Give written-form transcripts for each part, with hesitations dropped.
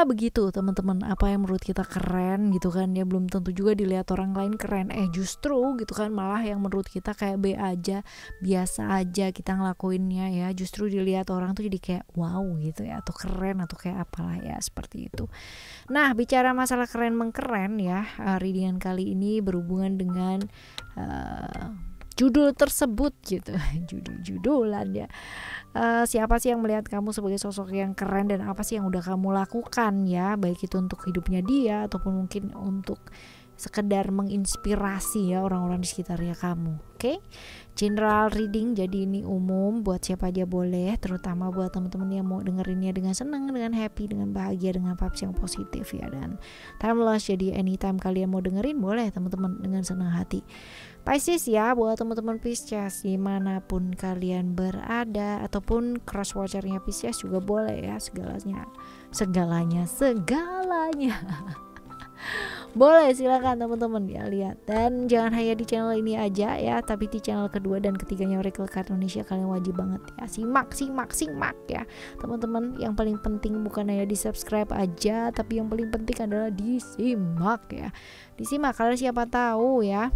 begitu teman-teman, apa yang menurut kita keren gitu kan ya belum tentu juga dilihat orang lain keren. Justru gitu kan malah yang menurut kita kayak B aja, biasa aja kita ngelakuinnya ya, justru dilihat orang tuh jadi kayak wow gitu ya, atau keren atau kayak apalah ya, seperti itu. Nah, bicara masalah keren mengkeren ya, readingan kali ini berhubungan dengan judul tersebut gitu. Judul-judulan ya. Siapa sih yang melihat kamu sebagai sosok yang keren, dan apa sih yang udah kamu lakukan ya, baik itu untuk hidupnya dia ataupun mungkin untuk sekedar menginspirasi ya orang-orang di sekitarnya kamu. Oke? General reading, jadi ini umum buat siapa aja boleh, terutama buat teman-teman yang mau dengerinnya dengan senang, dengan happy, dengan bahagia, dengan vibes yang positif ya. Dan timeless, jadi anytime kalian mau dengerin boleh teman-teman dengan senang hati. Pisces ya, buat teman-teman Pisces dimanapun kalian berada, ataupun cross watchernya Pisces juga boleh ya, segalanya boleh, silakan teman-teman ya lihat. Dan jangan hanya di channel ini aja ya, tapi di channel kedua dan ketiganya Oracle Card Indonesia kalian wajib banget ya simak ya teman-teman. Yang paling penting bukan hanya di subscribe aja, tapi yang paling penting adalah disimak ya, disimak. Karena siapa tahu ya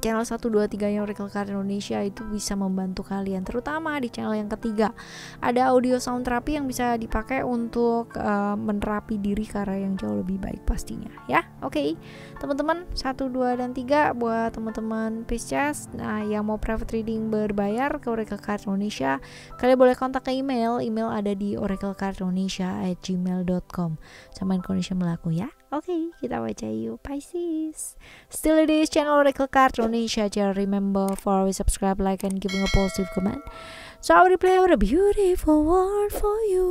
channel 1, 2, 3 nya Oracle Card Indonesia itu bisa membantu kalian, terutama di channel yang ketiga ada audio sound terapi yang bisa dipakai untuk menerapi diri ke arah yang jauh lebih baik pastinya ya. Oke, teman-teman 1, 2, dan 3 buat teman-teman Pisces. Nah, yang mau private reading berbayar ke Oracle Card Indonesia, kalian boleh kontak ke email ada di oraclecardindonesia@gmail.com sama informasi berlaku ya. Oke, kita baca yuk Pisces. Still it is channel Oracle Card Indonesia. Just remember for always subscribe, like, and giving a positive comment. So I will play with a beautiful word for you.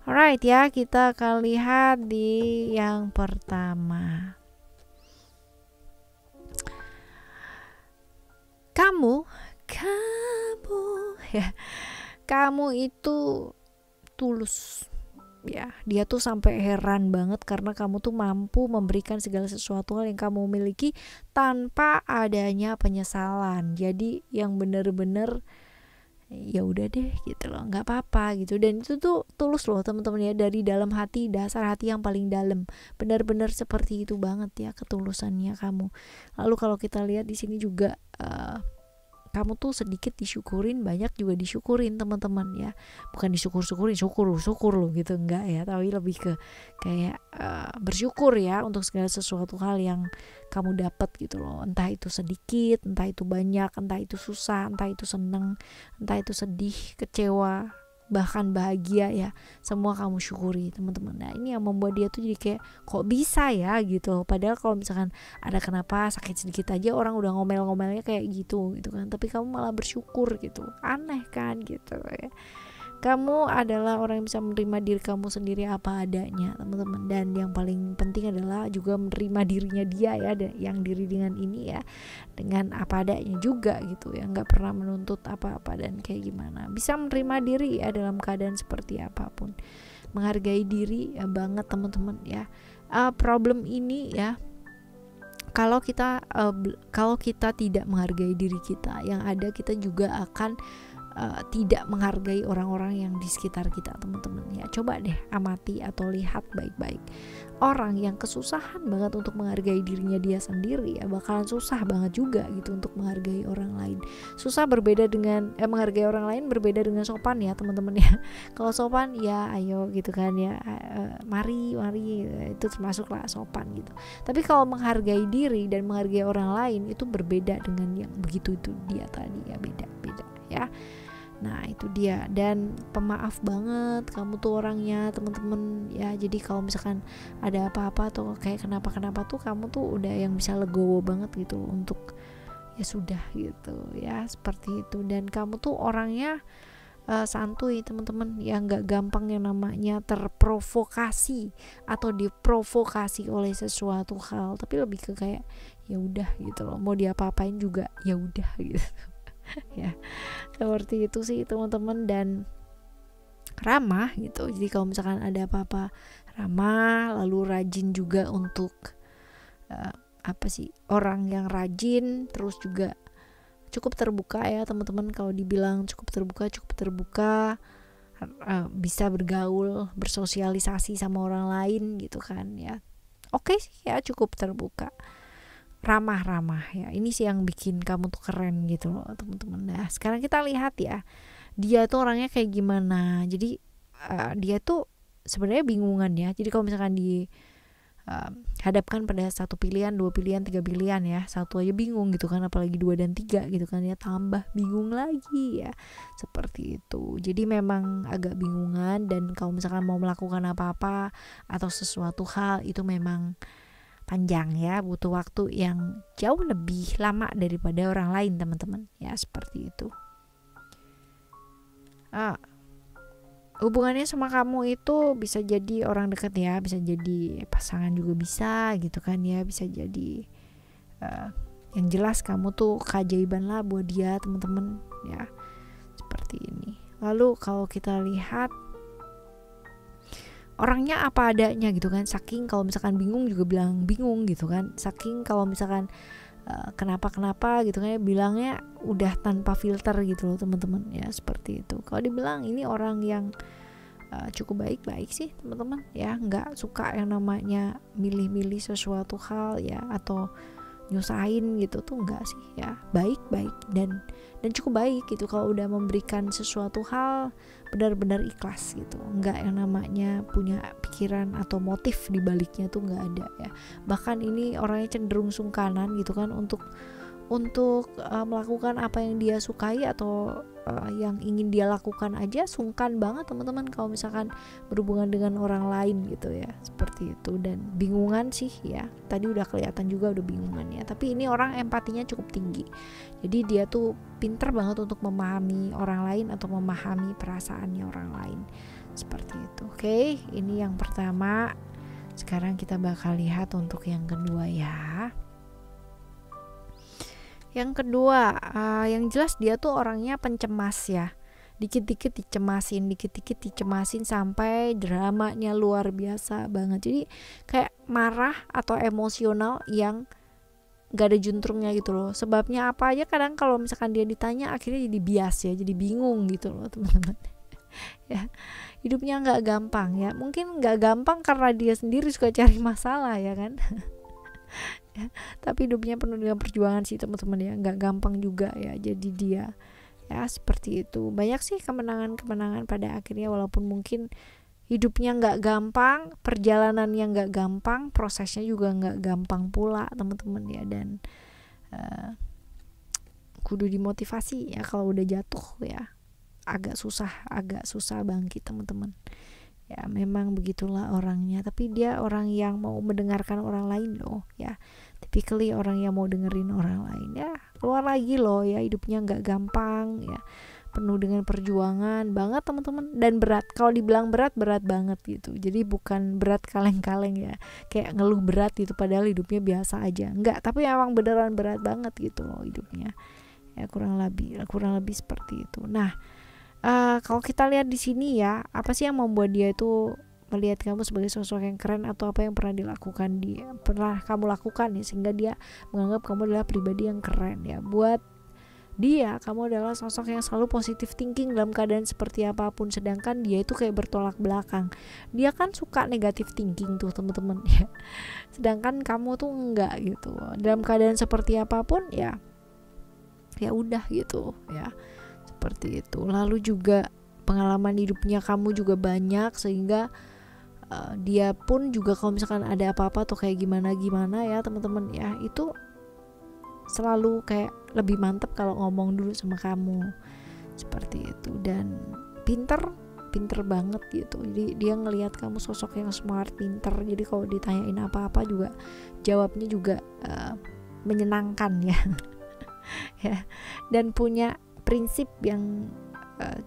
Alright ya, kita akan lihat di yang pertama. Kamu ya, kamu itu tulus. Ya, dia tuh sampai heran banget karena kamu tuh mampu memberikan segala sesuatu hal yang kamu miliki tanpa adanya penyesalan. Jadi yang bener-bener ya udah deh gitu loh, nggak apa-apa gitu. Dan itu tuh tulus loh teman-teman ya, dari dalam hati, dasar hati yang paling dalam. Benar-benar seperti itu banget ya ketulusannya kamu. Lalu kalau kita lihat di sini juga kamu tuh sedikit disyukurin, banyak juga disyukurin teman-teman ya. Bukan disyukur-syukurin, syukur loh gitu, enggak ya, tapi lebih ke kayak bersyukur ya untuk segala sesuatu hal yang kamu dapat gitu loh. Entah itu sedikit, entah itu banyak, entah itu susah, entah itu seneng, entah itu sedih, kecewa, bahkan bahagia ya, semua kamu syukuri teman-teman. Nah, ini yang membuat dia tuh jadi kayak kok bisa ya gitu. Padahal kalau misalkan ada kenapa sakit sedikit aja orang udah ngomel-ngomelnya kayak gitu kan, tapi kamu malah bersyukur gitu. Aneh kan gitu ya. Kamu adalah orang yang bisa menerima diri kamu sendiri apa adanya teman-teman. Dan yang paling penting adalah juga menerima dirinya dia ya, yang diri dengan ini ya, dengan apa adanya juga gitu ya, nggak pernah menuntut apa-apa dan kayak gimana. Bisa menerima diri ya dalam keadaan seperti apapun, menghargai diri ya banget teman-teman ya. Problem ini ya, kalau kita tidak menghargai diri kita, yang ada kita juga akan tidak menghargai orang-orang yang di sekitar kita teman-teman ya. Coba deh amati atau lihat baik-baik orang yang kesusahan banget untuk menghargai dirinya dia sendiri ya, bakalan susah banget juga gitu untuk menghargai orang lain. Susah berbeda dengan menghargai orang lain berbeda dengan sopan ya teman-teman ya. Kalau sopan ya ayo gitu kan ya, mari itu termasuklah sopan gitu. Tapi kalau menghargai diri dan menghargai orang lain itu berbeda dengan yang begitu itu dia tadi ya, beda ya. Nah itu dia. Dan pemaaf banget kamu tuh orangnya teman-teman ya. Jadi kalau misalkan ada apa-apa atau kayak kenapa tuh kamu tuh udah yang bisa legowo banget gitu untuk ya sudah gitu ya, seperti itu. Dan kamu tuh orangnya santuy teman-teman ya, nggak gampang yang namanya terprovokasi atau diprovokasi oleh sesuatu hal, tapi lebih ke kayak ya udah gitu loh, mau diapa-apain juga ya udah gitu. Ya seperti itu sih teman-teman. Dan ramah gitu, jadi kalau misalkan ada apa-apa ramah, lalu rajin juga untuk orang yang rajin, terus juga cukup terbuka ya teman-teman. Kalau dibilang cukup terbuka, bisa bergaul, bersosialisasi sama orang lain gitu kan ya. Oke sih ya, cukup terbuka, ramah-ramah ya. Ini sih yang bikin kamu tuh keren gitu loh teman-teman. Nah sekarang kita lihat ya, dia tuh orangnya kayak gimana. Jadi dia tuh sebenarnya bingungan ya. Jadi kalau misalkan hadapkan pada satu pilihan, dua pilihan, tiga pilihan ya, satu aja bingung gitu kan, apalagi dua dan tiga gitu kan ya, tambah bingung lagi ya, seperti itu. Jadi memang agak bingungan, dan kalau misalkan mau melakukan apa-apa atau sesuatu hal itu memang panjang ya, butuh waktu yang jauh lebih lama daripada orang lain teman-teman ya, seperti itu. Hubungannya sama kamu itu bisa jadi orang dekat ya, bisa jadi pasangan juga bisa gitu kan ya, bisa jadi yang jelas kamu tuh keajaiban lah buat dia teman-teman ya, seperti ini. Lalu kalau kita lihat orangnya apa adanya gitu kan, saking kalau misalkan bingung juga bilang bingung gitu kan, saking kalau misalkan kenapa gitu kan, bilangnya udah tanpa filter gitu loh teman-teman ya, seperti itu. Kalau dibilang ini orang yang cukup baik-baik sih teman-teman ya, nggak suka yang namanya milih-milih sesuatu hal ya, atau nyusahin gitu tuh enggak sih ya, baik-baik dan cukup baik gitu. Kalau udah memberikan sesuatu hal benar-benar ikhlas gitu, enggak yang namanya punya pikiran atau motif di baliknya tuh enggak ada ya. Bahkan ini orangnya cenderung sungkanan gitu kan untuk melakukan apa yang dia sukai atau yang ingin dia lakukan aja, sungkan banget teman-teman kalau misalkan berhubungan dengan orang lain gitu ya, seperti itu. Dan bingungan sih ya, tadi udah kelihatan juga udah bingungan ya, tapi ini orang empatinya cukup tinggi, jadi dia tuh pinter banget untuk memahami orang lain atau memahami perasaannya orang lain, seperti itu. Oke, ini yang pertama. Sekarang kita bakal lihat untuk yang kedua ya. Yang kedua, yang jelas dia tuh orangnya pencemas ya, dikit-dikit dicemasin sampai dramanya luar biasa banget. Jadi kayak marah atau emosional yang gak ada juntrungnya gitu loh. Sebabnya apa aja kadang kalau misalkan dia ditanya akhirnya jadi bias ya, jadi bingung gitu loh teman-teman. Ya, hidupnya gak gampang ya, mungkin gak gampang karena dia sendiri suka cari masalah ya kan. Ya, tapi hidupnya penuh dengan perjuangan sih teman-teman ya, nggak gampang juga ya. Jadi dia ya seperti itu. Banyak sih kemenangan pada akhirnya, walaupun mungkin hidupnya nggak gampang, perjalanannya nggak gampang, prosesnya juga nggak gampang pula teman-teman ya. Dan kudu dimotivasi ya, kalau udah jatuh ya agak susah bangkit teman-teman. Ya memang begitulah orangnya, tapi dia orang yang mau mendengarkan orang lain loh ya, typically orang yang mau dengerin orang lain ya. Keluar lagi loh ya, hidupnya nggak gampang ya, penuh dengan perjuangan banget teman-teman, dan berat. Kalau dibilang berat banget gitu, jadi bukan berat kaleng-kaleng ya, kayak ngeluh berat gitu padahal hidupnya biasa aja, enggak, tapi emang beneran berat banget gitu loh hidupnya ya, kurang lebih seperti itu. Nah, kalau kita lihat di sini ya, apa sih yang membuat dia itu melihat kamu sebagai sosok yang keren, atau apa yang pernah kamu lakukan ya, sehingga dia menganggap kamu adalah pribadi yang keren ya. Buat dia, kamu adalah sosok yang selalu positive thinking dalam keadaan seperti apapun, sedangkan dia itu kayak bertolak belakang. Dia kan suka negative thinking tuh teman-teman ya, sedangkan kamu tuh enggak gitu. Dalam keadaan seperti apapun ya udah gitu ya, seperti itu. Lalu juga pengalaman hidupnya kamu juga banyak, sehingga dia pun juga kalau misalkan ada apa-apa tuh kayak gimana ya teman-teman ya, itu selalu kayak lebih mantep kalau ngomong dulu sama kamu, seperti itu. Dan pinter banget gitu, jadi dia ngelihat kamu sosok yang smart, pinter, jadi kalau ditanyain apa-apa juga jawabnya juga menyenangkan ya. Ya, dan punya prinsip yang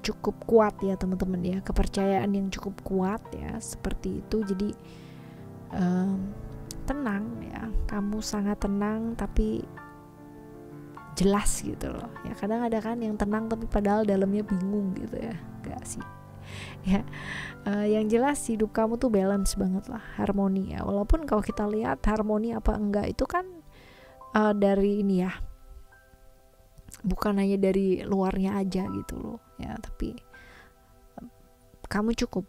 cukup kuat ya teman-teman ya, kepercayaan yang cukup kuat ya, seperti itu. Jadi tenang ya, kamu sangat tenang tapi jelas gitu loh ya. Kadang ada kan yang tenang tapi padahal dalamnya bingung gitu ya, enggak sih ya. Yang jelas hidup kamu tuh balance banget lah, harmoni ya. Walaupun kalau kita lihat harmoni apa enggak itu kan dari ini ya, bukan hanya dari luarnya aja gitu loh ya, tapi kamu cukup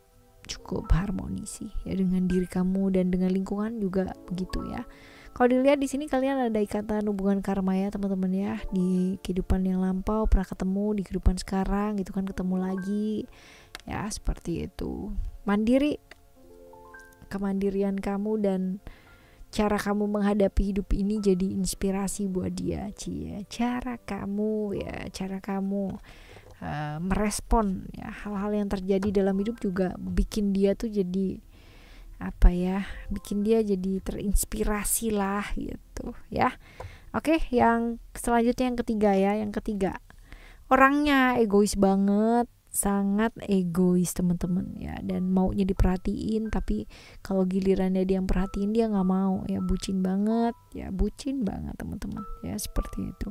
harmonis sih ya dengan diri kamu dan dengan lingkungan juga begitu ya. Kalau dilihat di sini kalian ada ikatan hubungan karma ya teman-teman ya, di kehidupan yang lampau pernah ketemu, di kehidupan sekarang gitu kan ketemu lagi ya, seperti itu. Mandiri, kemandirian kamu dan cara kamu menghadapi hidup ini jadi inspirasi buat dia. Cara kamu merespon ya hal-hal yang terjadi dalam hidup juga bikin dia tuh jadi bikin dia jadi terinspirasi lah gitu ya. Oke, yang selanjutnya yang ketiga orangnya egois banget, sangat egois teman-teman ya, dan maunya diperhatiin tapi kalau gilirannya dia yang perhatiin dia nggak mau ya, bucin banget teman-teman ya, seperti itu.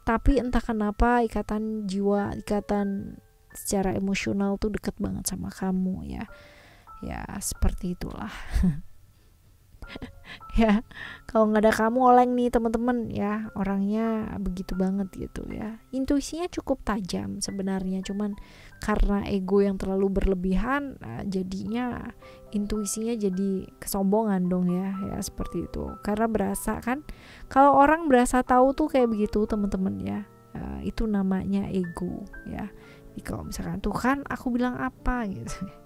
Tapi entah kenapa ikatan jiwa, ikatan secara emosional tuh deket banget sama kamu ya seperti itulah. Ya kalau nggak ada kamu oleng nih teman-teman ya, orangnya begitu banget gitu ya. Intuisinya cukup tajam sebenarnya, cuman karena ego yang terlalu berlebihan jadinya intuisinya jadi kesombongan dong ya seperti itu. Karena berasa kan, kalau orang berasa tahu tuh kayak begitu teman-teman ya, itu namanya ego ya. Jadi kalau misalkan tuh kan aku bilang apa gitu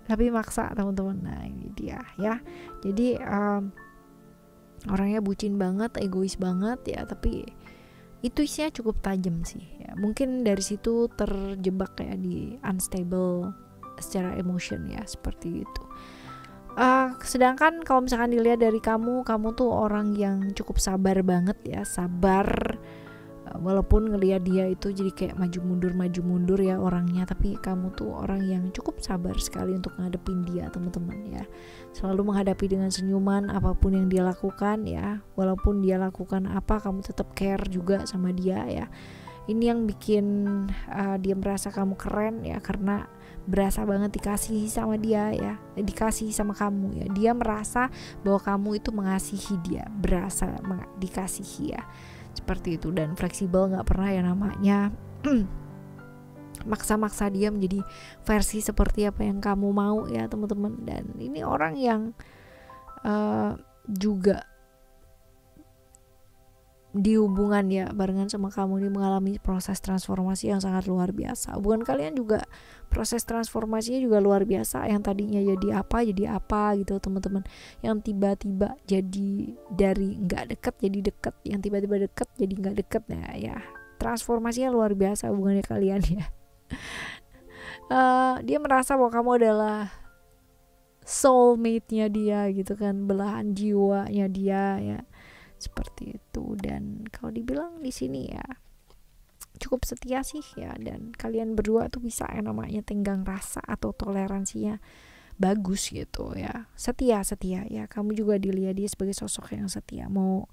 tapi maksa teman-teman. Nah ini dia ya, jadi orangnya bucin banget, egois banget ya, tapi intuisinya cukup tajam sih ya. Mungkin dari situ terjebak kayak di unstable secara emotion ya, seperti itu. Sedangkan kalau misalkan dilihat dari kamu tuh orang yang cukup sabar banget ya, sabar. Walaupun ngelihat dia itu jadi kayak maju mundur ya orangnya, tapi kamu tuh orang yang cukup sabar sekali untuk ngadepin dia teman-teman ya. Selalu menghadapi dengan senyuman apapun yang dia lakukan ya. Walaupun dia lakukan apa, kamu tetap care juga sama dia ya. Ini yang bikin dia merasa kamu keren ya, karena berasa banget dikasihi sama dia ya, dikasihi sama kamu ya. Dia merasa bahwa kamu itu mengasihi dia, berasa dikasihi ya, seperti itu. Dan fleksibel, nggak pernah yang namanya maksa-maksa dia menjadi versi seperti apa yang kamu mau ya teman-teman. Dan ini orang yang juga di hubungan ya barengan sama kamu ini mengalami proses transformasi yang sangat luar biasa. Hubungan kalian juga proses transformasinya juga luar biasa. Yang tadinya jadi apa gitu teman-teman, yang tiba-tiba jadi dari nggak deket jadi deket, yang tiba-tiba deket jadi nggak deket. Nah ya transformasinya luar biasa hubungannya kalian ya. Dia merasa bahwa kamu adalah soulmate-nya dia gitu kan, belahan jiwanya dia ya, seperti itu. Dan kalau dibilang di sini ya cukup setia sih ya, dan kalian berdua tuh bisa yang namanya tenggang rasa atau toleransinya bagus gitu ya. Setia ya, kamu juga dilihat dia sebagai sosok yang setia. Mau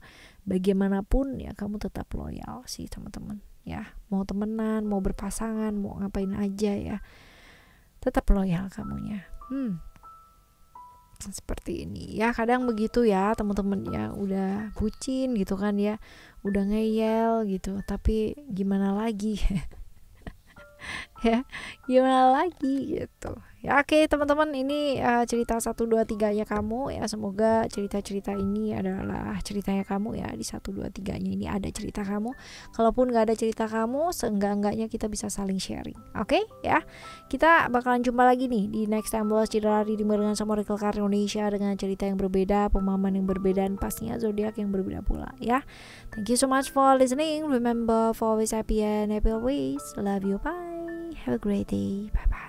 bagaimanapun ya kamu tetap loyal sih teman-teman ya. Mau temenan, mau berpasangan, mau ngapain aja ya, tetap loyal kamunya. Seperti ini ya, kadang begitu ya teman-teman ya, udah bucin gitu kan ya, udah ngeyel gitu, tapi gimana lagi ya, gimana lagi gitu ya. Oke teman-teman, ini cerita 1, 2, 3 nya kamu ya. Semoga cerita-cerita ini adalah ceritanya kamu ya. Di 1, 2, 3 nya ini ada cerita kamu. Kalaupun gak ada cerita kamu, seenggak-enggaknya kita bisa saling sharing. Oke ya, kita bakalan jumpa lagi nih di next time Bolas Cidarari dengan sama Oracle Card Indonesia, dengan cerita yang berbeda, pemahaman yang berbeda, dan pastinya zodiak yang berbeda pula ya. Thank you so much for listening. Remember, for always happy and happy always. Love you, bye. Have a great day. Bye bye.